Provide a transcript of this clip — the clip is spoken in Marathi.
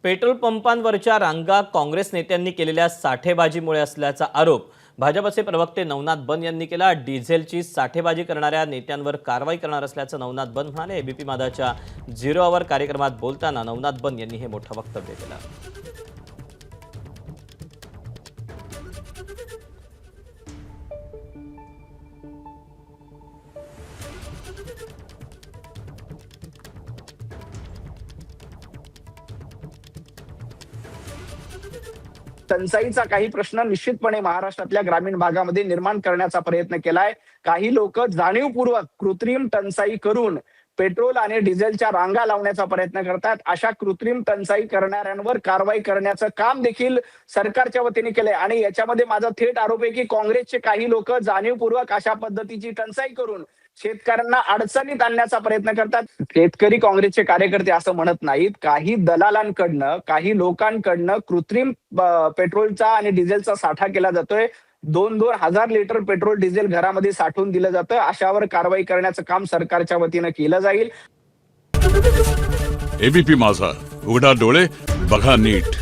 पेट्रोल पंपांवरच्या रांगा काँग्रेस नेत्यांनी केलेल्या साठेबाजीमुळे असल्याचा आरोप भाजपचे प्रवक्ते नवनाथ बन यांनी केला। डिझेलची साठेबाजी करणाऱ्या नेत्यांवर कारवाई करणार असल्याचं नवनाथ बन म्हणाले। एबीपी माझाच्या 0 आवर कार्यक्रमात बोलताना नवनाथ बन यांनी हे मोठं वक्तव्य केलं। टंचाईचा काही प्रश्न निश्चितपणे महाराष्ट्रातल्या ग्रामीण भागामध्ये निर्माण करण्याचा प्रयत्न केलाय। काही लोक जाणीवपूर्वक कृत्रिम टंचाई करून पेट्रोल आणि डिझेलच्या रांगा लावण्याचा प्रयत्न करतात। अशा कृत्रिम टंचाई करणाऱ्यांवर कारवाई करण्याचं काम देखील सरकारच्या वतीने केलंय आणि याच्यामध्ये माझा थेट आरोप आहे की काँग्रेसचे काही लोक जाणीवपूर्वक अशा पद्धतीची टंचाई करून शेतकऱ्यांना अडचणीत आणण्याचा प्रयत्न करतात। शेतकरी काँग्रेसचे कार्यकर्ते असं म्हणत नाहीत। काही दलालांकडनं, काही लोकांकडनं कृत्रिम पेट्रोलचा आणि डिझेलचा साठा केला जातोय। 2-2 हजार लिटर पेट्रोल डिझेल घरामध्ये साठवून दिलं जातं। अशावर कारवाई करण्याचं काम सरकारच्या वतीनं केलं जाईल। एबीपी माझा, उघडा डोळे बघा नीट।